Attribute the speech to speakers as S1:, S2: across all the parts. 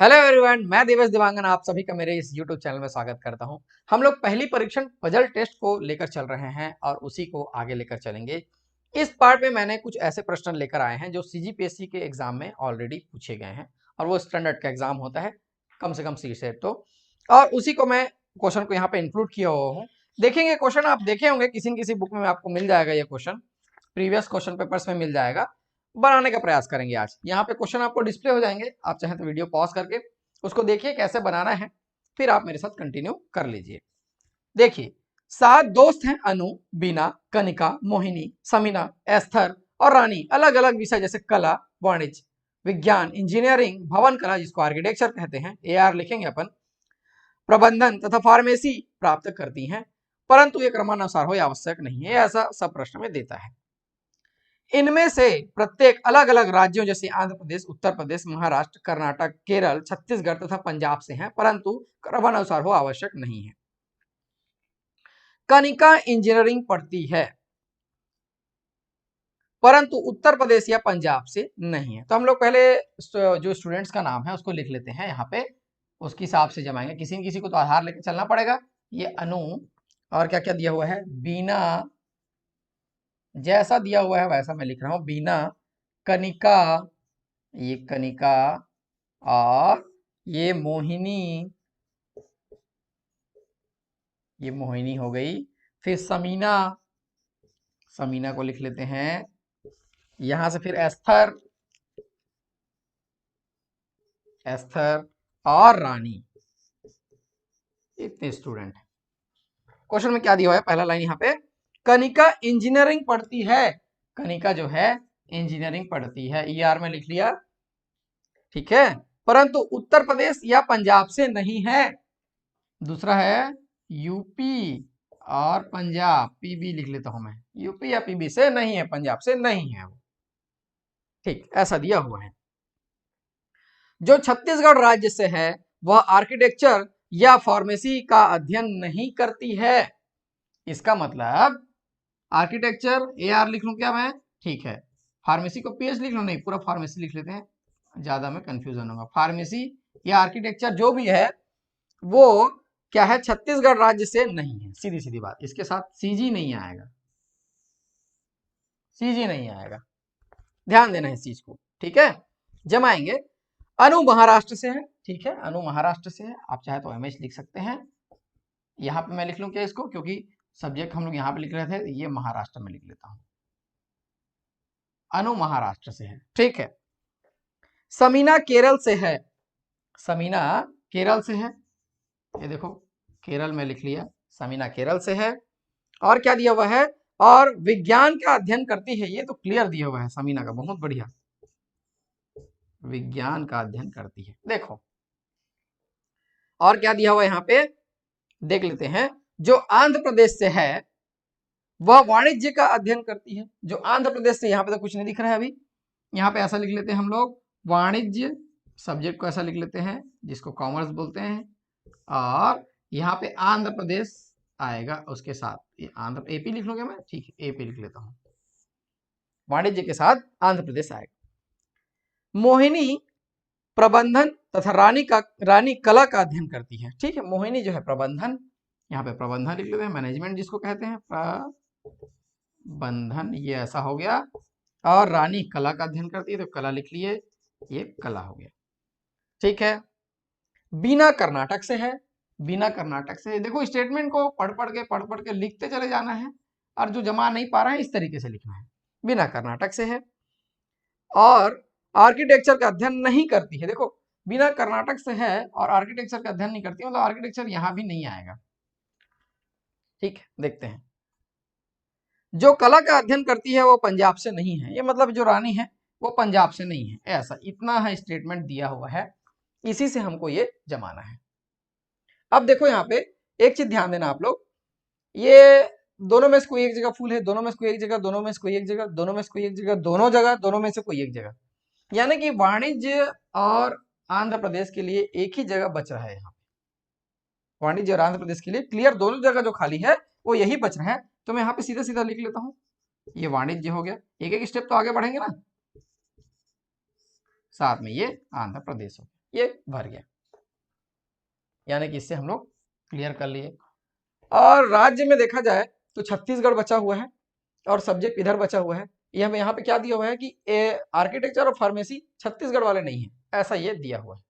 S1: Hello everyone, मैं देवेश दिवांगन आप सभी का मेरे इस यूट्यूब चैनल में स्वागत करता हूं। हम लोग पहली परीक्षण पजल टेस्ट को लेकर चल रहे हैं और उसी को आगे लेकर चलेंगे। इस पार्ट में मैंने कुछ ऐसे प्रश्न लेकर आए हैं जो सीजीपीएससी के एग्जाम में ऑलरेडी पूछे गए हैं और वो स्टैंडर्ड का एग्जाम होता है, कम से कम सी सेट तो, और उसी को मैं क्वेश्चन को यहाँ पे इंक्लूड किया हुआ हूँ। देखेंगे क्वेश्चन, आप देखे होंगे किसी न किसी बुक में आपको मिल जाएगा ये क्वेश्चन, प्रीवियस क्वेश्चन पेपर्स में मिल जाएगा। बनाने का प्रयास करेंगे आज। यहाँ पे क्वेश्चन आपको डिस्प्ले हो जाएंगे, आप चाहें तो वीडियो पॉज करके उसको देखिए कैसे बनाना है, फिर आप मेरे साथ कंटिन्यू कर लीजिए। देखिए, 7 दोस्त हैं, अनु, बीना, कनिका, मोहिनी, समीना, एस्थर और रानी। अलग अलग विषय जैसे कला, वाणिज्य, विज्ञान, इंजीनियरिंग, भवन कला जिसको आर्किटेक्चर कहते हैं, AR लिखेंगे अपन, प्रबंधन तथा फार्मेसी प्राप्त करती हैं, परंतु ये क्रमानुसार हो आवश्यक नहीं है, ऐसा सब प्रश्न में देता है। इनमें से प्रत्येक अलग अलग राज्यों जैसे आंध्र प्रदेश, उत्तर प्रदेश, महाराष्ट्र, कर्नाटक, केरल, छत्तीसगढ़ तथा पंजाब से हैं, परंतु क्रमानुसार हो आवश्यक नहीं है। कनिका इंजीनियरिंग पढ़ती है परंतु उत्तर प्रदेश या पंजाब से नहीं है। तो हम लोग पहले जो स्टूडेंट्स का नाम है उसको लिख लेते हैं यहाँ पे, उसके हिसाब से जमाएंगे। किसी न किसी को तो आधार लेकर चलना पड़ेगा। ये अनु, और क्या क्या दिया हुआ है, बीना, जैसा दिया हुआ है वैसा मैं लिख रहा हूं, बीना, कनिका, ये कनिका, और ये मोहिनी, ये मोहिनी हो गई। फिर समीना, समीना को लिख लेते हैं यहां से। फिर एस्थर, एस्थर और रानी, इतने स्टूडेंट हैं। क्वेश्चन में क्या दिया हुआ है, पहला लाइन यहाँ पे, कनिका इंजीनियरिंग पढ़ती है। कनिका जो है इंजीनियरिंग पढ़ती है, ER में लिख लिया, ठीक है, परंतु उत्तर प्रदेश या पंजाब से नहीं है। दूसरा है यूपी और पंजाब, PB लिख लेता हूं मैं, यूपी या PB से नहीं है, पंजाब से नहीं है वो, ठीक, ऐसा दिया हुआ है। जो छत्तीसगढ़ राज्य से है वह आर्किटेक्चर या फार्मेसी का अध्ययन नहीं करती है। इसका मतलब आर्किटेक्चर AR लिख लूं क्या मैं, ठीक है, फार्मेसी को PH लिख लूं, नहीं पूरा फार्मेसी लिख लेते हैं, ज्यादा में कंफ्यूजन होगा। फार्मेसी या आर्किटेक्चर जो भी है वो क्या है, छत्तीसगढ़ राज्य से नहीं है, सीधी सीधी बात। इसके साथ CG नहीं आएगा, CG नहीं आएगा, ध्यान देना है इस चीज को, ठीक है। जमाएंगे, अनु महाराष्ट्र से है, ठीक है, अनु महाराष्ट्र से है, आप चाहे तो MH लिख सकते हैं। यहां पे मैं लिख लूं क्या इसको, क्योंकि सब्जेक्ट हम लोग यहां पे लिख रहे थे, ये महाराष्ट्र में लिख लेता हूं, अनु महाराष्ट्र से है, ठीक है। समीना केरल से है, समीना केरल से है, ये देखो केरल में लिख लिया, समीना केरल से है। और क्या दिया हुआ है, और विज्ञान का अध्ययन करती है, ये तो क्लियर दिया हुआ है समीना का, बहुत बढ़िया, विज्ञान का अध्ययन करती है। देखो और क्या दिया हुआ है यहाँ पे, देख लेते हैं। जो आंध्र प्रदेश से है वह वाणिज्य का अध्ययन करती है। जो आंध्र प्रदेश से, यहाँ पे तो कुछ नहीं दिख रहा है अभी, यहाँ पे ऐसा लिख लेते हैं हम लोग, वाणिज्य सब्जेक्ट को ऐसा लिख लेते हैं जिसको कॉमर्स बोलते हैं, और यहाँ पे आंध्र प्रदेश आएगा उसके साथ, ये आंध्र AP लिख लूंगा मैं, ठीक है, AP लिख लेता हूँ, वाणिज्य के साथ आंध्र प्रदेश आएगा। मोहिनी प्रबंधन तथा रानी कला का अध्ययन करती है, ठीक है। मोहिनी जो है प्रबंधन, यहाँ पे प्रबंधन लिख लेते हैं, मैनेजमेंट जिसको कहते हैं, प्रबंधन, ये ऐसा हो गया। और रानी कला का अध्ययन करती है, तो कला लिख लिए, ये कला हो गया, ठीक है। बीना कर्नाटक से है, बीना कर्नाटक से, देखो स्टेटमेंट को पढ़ पढ़ के लिखते चले जाना है, और जो जमा नहीं पा रहा है इस तरीके से लिखना है। बीना कर्नाटक से है और आर्किटेक्चर का अध्ययन नहीं करती है। देखो बिना कर्नाटक से है और आर्किटेक्चर का अध्ययन नहीं करती, मतलब आर्किटेक्चर यहां भी नहीं आएगा, ठीक है। देखते हैं, जो कला का अध्ययन करती है वो पंजाब से नहीं है, ये मतलब जो रानी है वो पंजाब से नहीं है, ऐसा इतना है स्टेटमेंट दिया हुआ है, इसी से हमको ये जमाना है। अब देखो यहाँ पे एक चीज ध्यान देना आप लोग, ये दोनों में से कोई एक जगह फुल है, दोनों में से कोई एक जगह, दोनों में से कोई एक जगह, दोनों में से कोई एक जगह, दोनों जगह, दोनों में से कोई एक जगह, यानी कि वाणिज्य और आंध्र प्रदेश के लिए एक ही जगह बच रहा है। यहाँ वाणिज्य और आंध्र प्रदेश के लिए क्लियर दोनों जगह जो खाली है वो यही बच रहा है, तो मैं यहाँ पे सीधा सीधा लिख लेता हूं, ये वाणिज्य हो गया, एक एक स्टेप तो आगे बढ़ेंगे ना, साथ में ये आंध्र प्रदेश हो गया, ये भर गया, यानी कि इससे हम लोग क्लियर कर लिए। और राज्य में देखा जाए तो छत्तीसगढ़ बचा हुआ है और सब्जेक्ट इधर बचा हुआ है। ये हमें यहाँ पे क्या दिया हुआ है कि आर्किटेक्चर और फार्मेसी छत्तीसगढ़ वाले नहीं है, ऐसा ये दिया हुआ है।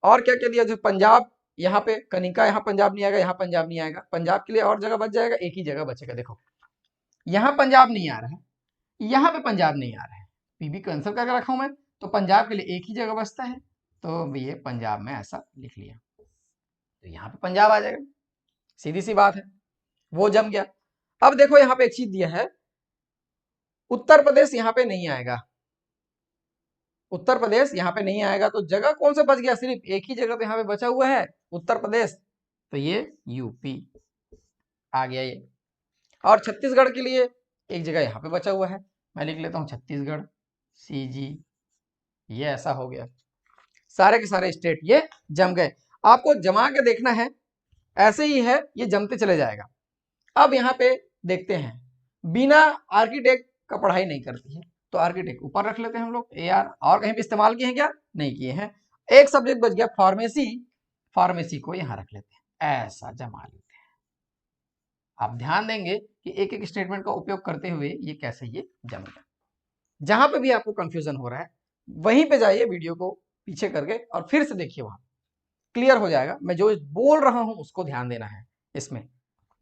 S1: और क्या क्या दिया, जो पंजाब यहाँ पे कनिका, यहाँ पंजाब नहीं आएगा, यहाँ पंजाब नहीं आएगा, पंजाब के लिए और जगह बच जाएगा, एक ही जगह बचेगा। देखो यहाँ पंजाब नहीं आ रहा है, यहाँ पे पंजाब नहीं आ रहा है, पीबी कैंसिल करके रखा हूं मैं, तो पंजाब के लिए एक ही जगह बचता है, तो ये पंजाब में ऐसा लिख लिया, तो यहाँ पे पंजाब आ जाएगा, सीधी सी बात है, वो जम गया। अब देखो यहाँ पे एक चीज दिया है, उत्तर प्रदेश यहाँ पे नहीं आएगा, उत्तर प्रदेश यहाँ पे नहीं आएगा, तो जगह कौन सा बच गया, सिर्फ एक ही जगह पे यहाँ पे बचा हुआ है उत्तर प्रदेश, तो ये यूपी आ गया ये। और छत्तीसगढ़ के लिए एक जगह यहाँ पे बचा हुआ है, मैं लिख लेता हूँ छत्तीसगढ़, सीजी, ये ऐसा हो गया, सारे के सारे स्टेट ये जम गए। आपको जमा के देखना है, ऐसे ही है, ये जमते चले जाएगा। अब यहाँ पे देखते हैं, बिना आर्किटेक्ट का पढ़ाई नहीं करती है, तो आर्किटेक्ट ऊपर रख लेते हैं हम लोग, AR, और कहीं पे इस्तेमाल किए हैं क्या, नहीं किए हैं। एक सब्जेक्ट बच गया फार्मेसी, फार्मेसी को यहाँ रख लेते हैं, ऐसा जमा लेते हैं। आप ध्यान देंगे कि एक एक स्टेटमेंट का उपयोग करते हुए ये कैसे ये जमेगा। जहां पे भी आपको कंफ्यूजन हो रहा है वहीं पे जाइए, वीडियो को पीछे करके और फिर से देखिए, वहां क्लियर हो जाएगा। मैं जो बोल रहा हूं उसको ध्यान देना है, इसमें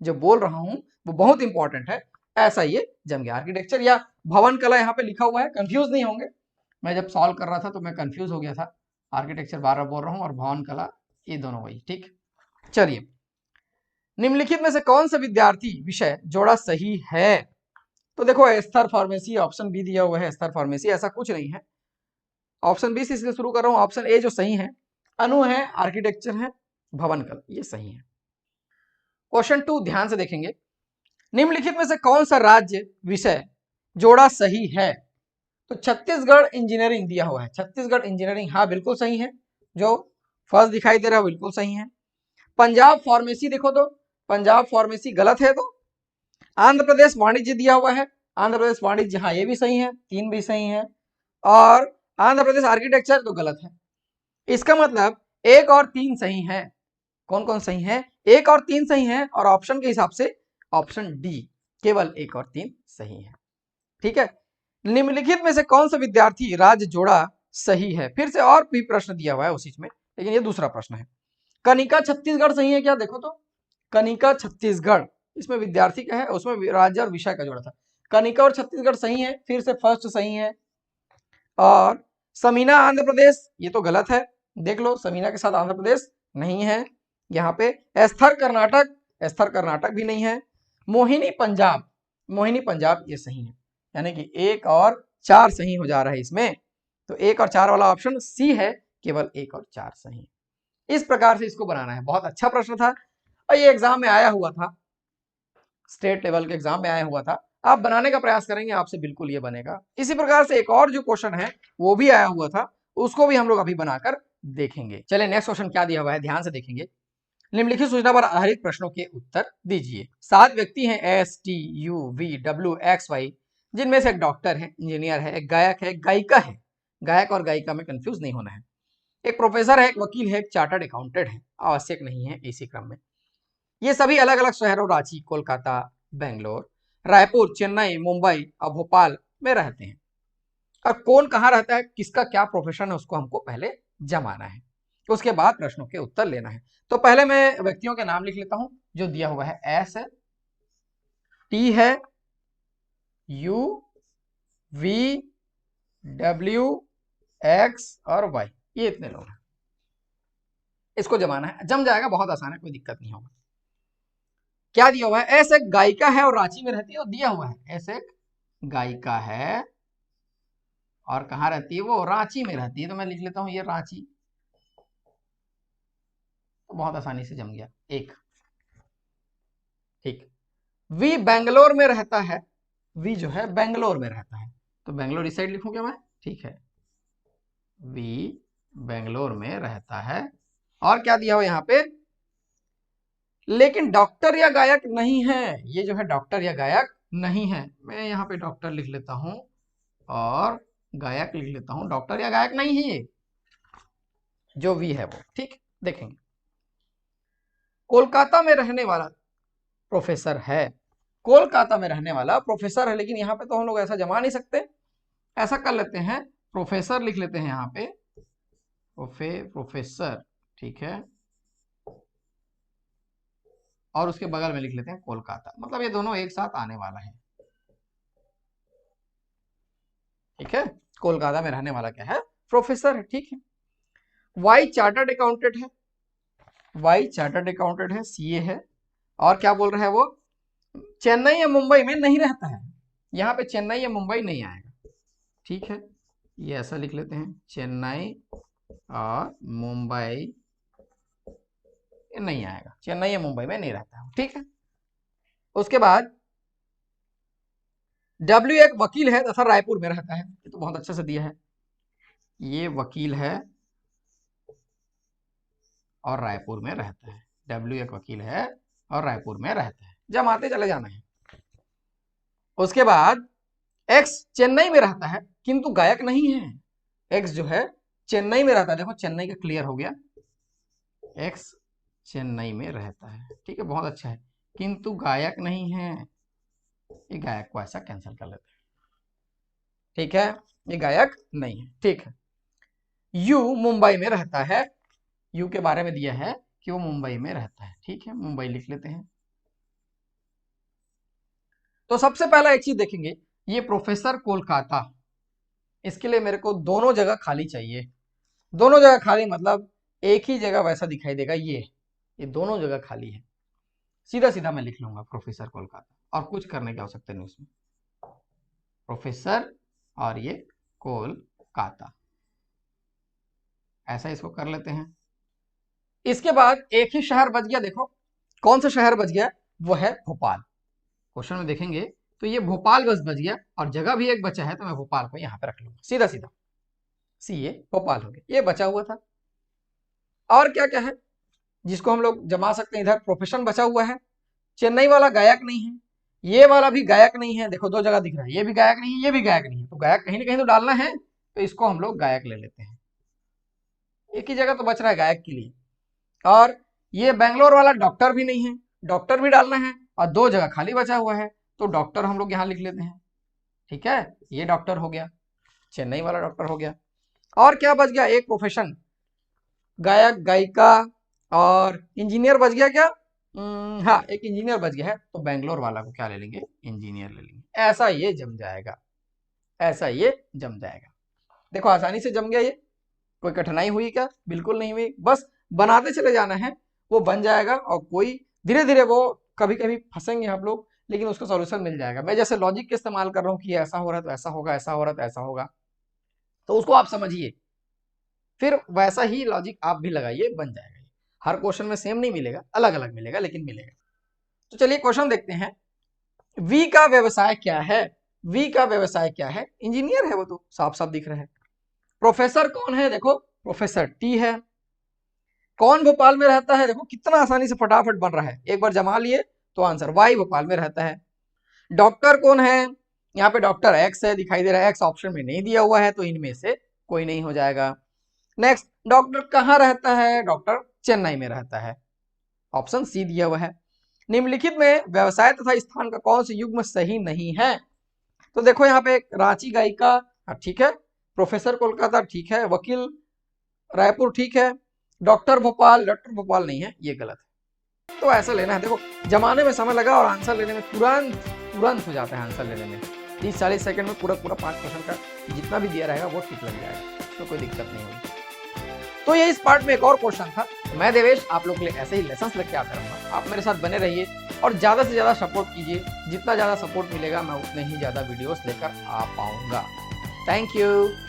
S1: जो बोल रहा हूं वो बहुत इंपॉर्टेंट है। ऐसा ये जम गया, आर्किटेक्चर या भवन कला यहाँ पे लिखा हुआ है, कंफ्यूज नहीं होंगे। मैं जब सॉल्व कर रहा था तो मैं कंफ्यूज हो गया था, आर्किटेक्चर बार बार बोल रहा हूँ और भवन कला ये दोनों वही, ठीक। चलिए, निम्नलिखित में से कौन सा विद्यार्थी विषय जोड़ा सही है, तो देखो स्तर फार्मेसी, ऑप्शन बी दिया हुआ है स्तर फार्मेसी, ऐसा कुछ नहीं है। ऑप्शन बी से इसलिए शुरू कर रहा हूं, ऑप्शन ए जो सही है, अनु है, आर्किटेक्चर है, भवन कला, ये सही है। क्वेश्चन 2 ध्यान से देखेंगे, निम्नलिखित में से कौन सा राज्य विषय जोड़ा सही है, तो छत्तीसगढ़ इंजीनियरिंग दिया हुआ है, छत्तीसगढ़ इंजीनियरिंग, हाँ बिल्कुल सही है, जो फर्स्ट दिखाई दे रहा है बिल्कुल सही है। पंजाब फार्मेसी देखो तो पंजाब फार्मेसी गलत है, तो आंध्र प्रदेश वाणिज्य दिया हुआ है, आंध्र प्रदेश वाणिज्य, हाँ ये भी सही है, 3 भी सही है। और आंध्र प्रदेश आर्किटेक्चर तो गलत है। इसका मतलब 1 और 3 सही है। कौन कौन सही है, 1 और 3 सही है, और ऑप्शन के हिसाब से ऑप्शन डी केवल 1 और 3 सही है, ठीक है। निम्नलिखित में से कौन सा विद्यार्थी राज्य जोड़ा सही है, फिर से और भी प्रश्न दिया हुआ है उसी में, लेकिन ये दूसरा प्रश्न है। कनिका छत्तीसगढ़ सही है क्या, देखो तो कनिका छत्तीसगढ़, इसमें विद्यार्थी का है, उसमें राज्य और विषय का जोड़ा था, कनिका और छत्तीसगढ़ सही है, फिर से फर्स्ट सही है। और समीना आंध्र प्रदेश, ये तो गलत है, देख लो समीना के साथ आंध्र प्रदेश नहीं है यहाँ पे। स्तर कर्नाटक, स्तर कर्नाटक भी नहीं है। मोहिनी पंजाब, मोहिनी पंजाब ये सही है, यानी कि 1 और 4 सही हो जा रहा है इसमें, तो 1 और 4 वाला ऑप्शन सी है, केवल 1 और 4 सही है। इस प्रकार से इसको बनाना है। बहुत अच्छा प्रश्न था और ये एग्जाम में आया हुआ था, स्टेट लेवल के एग्जाम में आया हुआ था। आप बनाने का प्रयास करेंगे, आपसे बिल्कुल ये बनेगा। इसी प्रकार से एक और जो क्वेश्चन है वो भी आया हुआ था, उसको भी हम लोग अभी बनाकर देखेंगे। चलिए नेक्स्ट क्वेश्चन क्या दिया हुआ है, ध्यान से देखेंगे। निम्नलिखित सूचना पर आधारित प्रश्नों के उत्तर दीजिए। 7 व्यक्ति हैं, S T U V W X Y, जिनमें से एक डॉक्टर है, इंजीनियर है, एक गायक है, एक गायिका है, गायक और गायिका में कंफ्यूज नहीं होना है, एक प्रोफेसर है, एक वकील है, एक चार्टर्ड अकाउंटेंट है, आवश्यक नहीं है इसी क्रम में। ये सभी अलग अलग शहरों रांची, कोलकाता, बेंगलोर, रायपुर, चेन्नई, मुंबई और भोपाल में रहते हैं। और कौन कहाँ रहता है, किसका क्या प्रोफेशन है, उसको हमको पहले जमाना है, उसके बाद प्रश्नों के उत्तर लेना है। तो पहले मैं व्यक्तियों के नाम लिख लेता हूं जो दिया हुआ है, एस है, टी है, यू वी डब्ल्यू एक्स और वाई, ये इतने लोग हैं, इसको जमाना है, जम जाएगा, बहुत आसान है, कोई दिक्कत नहीं होगा। क्या दिया हुआ है, एस एक गायिका है और रांची में रहती है, और दिया हुआ है एस एक गायिका है और कहाँ रहती है, वो रांची में रहती है, तो मैं लिख लेता हूं ये रांची, तो बहुत आसानी से जम गया, एक, ठीक। वी बेंगलोर में रहता है, वी जो है बेंगलोर में रहता है, तो बेंगलोर इस साइड लिखूं क्या मैं, ठीक है, वी बेंगलोर में रहता है। और क्या दिया हुआ यहाँ पे, लेकिन डॉक्टर या गायक नहीं है, ये जो है डॉक्टर या गायक नहीं है, मैं यहाँ पे डॉक्टर लिख लेता हूं और गायक लिख लेता हूं, डॉक्टर या गायक नहीं है ये, जो वी है वो, ठीक। देखेंगे कोलकाता में रहने वाला प्रोफेसर है, कोलकाता में रहने वाला प्रोफेसर है, लेकिन यहाँ पे तो हम लोग ऐसा जमा नहीं सकते। ऐसा कर लेते हैं, प्रोफेसर लिख लेते हैं यहाँ पे, प्रोफेसर, ठीक है, और उसके बगल में लिख लेते हैं कोलकाता, मतलब ये दोनों एक साथ आने वाला है, ठीक है। कोलकाता में रहने वाला क्या है, प्रोफेसर है, ठीक है। वाई चार्टर्ड अकाउंटेंट है, वाई चार्टर्ड अकाउंटेंट है, सीए है, और क्या बोल रहा है वो, चेन्नई या मुंबई में नहीं रहता है। यहाँ पे चेन्नई या मुंबई नहीं आएगा, ठीक है, ये ऐसा लिख लेते हैं, चेन्नई और मुंबई नहीं आएगा, चेन्नई या मुंबई में नहीं रहता है, ठीक है। उसके बाद डब्ल्यू एक वकील है तथा रायपुर में रहता है, ये तो बहुत अच्छे से दिया है, ये वकील है और रायपुर में रहता है, डब्ल्यू एक वकील है और रायपुर में रहता है, जमाते चले जाना है। उसके बाद एक्स चेन्नई में रहता है किंतु गायक नहीं है, एक्स जो है चेन्नई में रहता है, देखो चेन्नई का क्लियर हो गया, एक्स चेन्नई में रहता है, ठीक है, बहुत अच्छा है, किंतु गायक नहीं है, ये गायक को ऐसा कैंसिल कर लेते हैं, ठीक है, ये गायक नहीं है, ठीक है। यू मुंबई में रहता है, यू के बारे में दिया है कि वो मुंबई में रहता है, ठीक है, मुंबई लिख लेते हैं। तो सबसे पहला एक चीज देखेंगे, ये प्रोफेसर कोलकाता, इसके लिए मेरे को दोनों जगह खाली चाहिए, दोनों जगह खाली मतलब एक ही जगह वैसा दिखाई देगा, ये दोनों जगह खाली है, सीधा सीधा मैं लिख लूंगा प्रोफेसर कोलकाता, और कुछ करने की आवश्यकता नहीं उसमें, प्रोफेसर और ये कोलकाता, ऐसा इसको कर लेते हैं। इसके बाद एक ही शहर बच गया, देखो कौन सा शहर बच गया, वो है भोपाल। क्वेश्चन में देखेंगे तो ये भोपाल बस बच गया, और जगह भी एक बचा है तो मैं भोपाल को यहां पे रख लूंगा, सीधा सीधा सीए भोपाल हो गया, ये बचा हुआ था। और क्या क्या है जिसको हम लोग जमा सकते हैं, इधर प्रोफेशन बचा हुआ है, चेन्नई वाला गायक नहीं है, ये वाला भी गायक नहीं है, देखो दो जगह दिख रहा है, ये भी गायक नहीं है, ये भी गायक नहीं है, तो गायक कहीं ना कहीं तो डालना है, तो इसको हम लोग गायक ले लेते हैं, एक ही जगह तो बच रहा है गायक के लिए। और ये बेंगलोर वाला डॉक्टर भी नहीं है, डॉक्टर भी डालना है, और दो जगह खाली बचा हुआ है, तो डॉक्टर हम लोग यहां लिख लेते हैं, ठीक है, ये डॉक्टर हो गया, चेन्नई वाला डॉक्टर हो गया। और क्या बच गया, एक प्रोफेशन, गायक गायिका और इंजीनियर बच गया क्या, हाँ एक इंजीनियर बच गया है, तो बेंगलोर वाला को क्या ले लेंगे, इंजीनियर ले लेंगे, ऐसा ये जम जाएगा, ऐसा ये जम जाएगा। देखो आसानी से जम गया, ये कोई कठिनाई हुई क्या, बिल्कुल नहीं हुई, बस बनाते चले जाना है, वो बन जाएगा, और कोई धीरे धीरे वो कभी कभी फंसेंगे आप लोग, लेकिन उसका सॉल्यूशन मिल जाएगा। मैं जैसे लॉजिक के इस्तेमाल कर रहा हूँ कि ऐसा हो रहा है तो ऐसा होगा, ऐसा हो रहा है तो ऐसा होगा, तो उसको आप समझिए, फिर वैसा ही लॉजिक आप भी लगाइए, बन जाएगा। हर क्वेश्चन में सेम नहीं मिलेगा, अलग अलग मिलेगा, लेकिन मिलेगा। तो चलिए क्वेश्चन देखते हैं, वी का व्यवसाय क्या है, वी का व्यवसाय क्या है, इंजीनियर है वो तो साफ साफ दिख रहा है। प्रोफेसर कौन है, देखो प्रोफेसर टी है। कौन भोपाल में रहता है, देखो कितना आसानी से फटाफट बन रहा है, एक बार जमा लिए तो आंसर, वाई भोपाल में रहता है। डॉक्टर कौन है, यहाँ पे डॉक्टर एक्स है, दिखाई दे रहा है, एक्स ऑप्शन में नहीं दिया हुआ है, तो इनमें से कोई नहीं हो जाएगा। नेक्स्ट, डॉक्टर कहाँ रहता है, डॉक्टर चेन्नई में रहता है, ऑप्शन सी दिया हुआ है। निम्नलिखित में व्यवसाय तथा स्थान का कौन सा युग्म सही नहीं है, तो देखो यहाँ पे रांची गायिका, ठीक है, प्रोफेसर कोलकाता ठीक है, वकील रायपुर ठीक है, डॉक्टर भोपाल नहीं है, ये गलत है। तो ऐसा लेना है, देखो जमाने में समय लगा और आंसर लेने में तुरंत हो जाता है, आंसर लेने में 30-40 सेकंड में पूरा 5 क्वेश्चन का जितना भी दिया रहेगा वो ठीक लग जाएगा, तो कोई दिक्कत नहीं होगी। तो ये इस पार्ट में एक और क्वेश्चन था। मैं देवेश आप लोग के लिए ऐसे ही लेसन्स लेके आता रहूंगा, आप मेरे साथ बने रहिए और ज़्यादा से ज़्यादा सपोर्ट कीजिए, जितना ज़्यादा सपोर्ट मिलेगा मैं उतने ही ज़्यादा वीडियोस लेकर आ पाऊंगा। Thank you.